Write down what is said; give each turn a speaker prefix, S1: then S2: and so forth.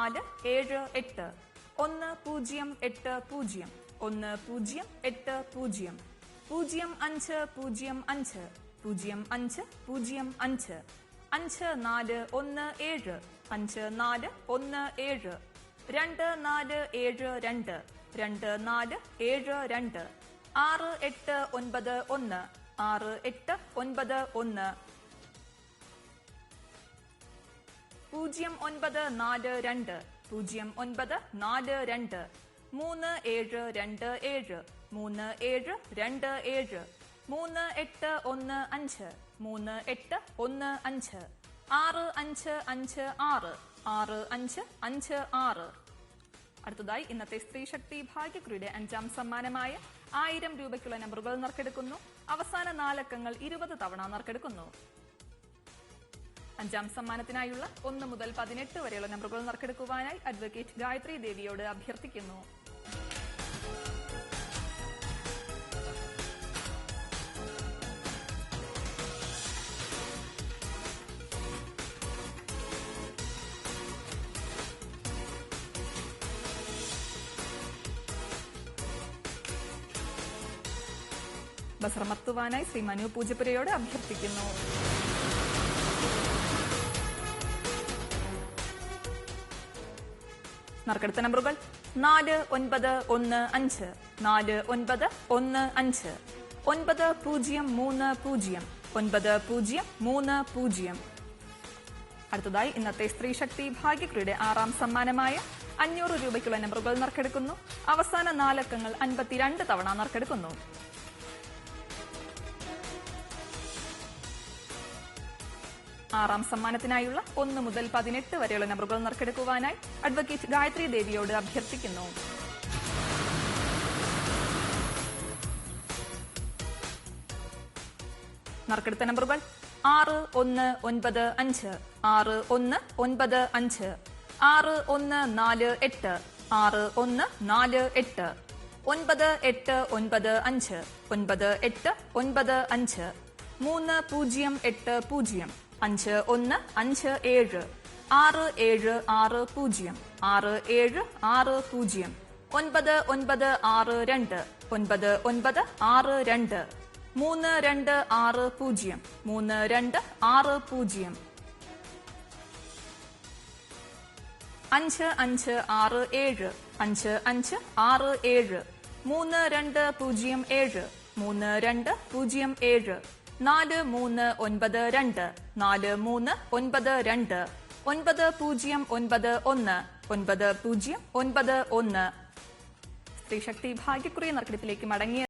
S1: 478 1080 1080 0505 0505 5417 5417 2472 2472 6891 6891 0942 0942 3727 3727 3815 3815 6556 6556. അടുത്തതായി ഇന്നത്തെ സ്ത്രീ ശക്തി ഭാഗ്യക്കുറിയുടെ 5ാം സമ്മാനമായ 1000 രൂപയ്ക്കുള്ള നമ്പറുകൾ നറുക്കെടുക്കുന്നു. അവസാന 4 അക്കങ്ങൾ 20 തവണ നറുക്കെടുക്കുന്നു. 5ാം സമ്മാനത്തിനായുള്ള 1 മുതൽ 18 വരെയുള്ള നമ്പറുകൾ നറുക്കെടുക്കുവാനായി അഡ്വക്കേറ്റ് ഗായത്രി ദേവിയോട് അഭ്യർത്ഥിക്കുന്നു. ബസറമത്തുവാനായി ശ്രീ മനു പൂജപ്പുരയോട് അഭ്യർത്ഥിക്കുന്നു. നറുക്കെടുത്ത നമ്പറുകൾ 4915 4915 9030 9030. അടുത്തതായി ഇന്നത്തെ സ്ത്രീ ശക്തി ഭാഗ്യക്കുറിയുടെ 6ാം സമ്മാനമായ 500 രൂപയ്ക്കുള്ള നമ്പറുകൾ നറുക്കെടുക്കുന്നു. അവസാന 4 അക്കങ്ങൾ 52 തവണ നറുക്കെടുക്കുന്നു. 6ാം സമ്മാനത്തിനായുള്ള 1 മുതൽ 18 വരെയുള്ള നമ്പറുകൾ നറുക്കെടുക്കുവാനായി അഡ്വക്കേറ്റ് ഗായത്രി ദേവിയോട് അഭ്യർത്ഥിക്കുന്നു. നറുക്കെടുത്ത നമ്പറുകൾ 6195 6195 6148 6148 9895 9895 3080 5157 6760 6760 9962 9962 3260 3260 5567 5567 3207 3207 4392 4392 9091 9091. സ്ത്രീശക്തി ഭാഗ്യക്കുറി നറുക്കെടുപ്പിലേക്ക് മടങ്ങിയ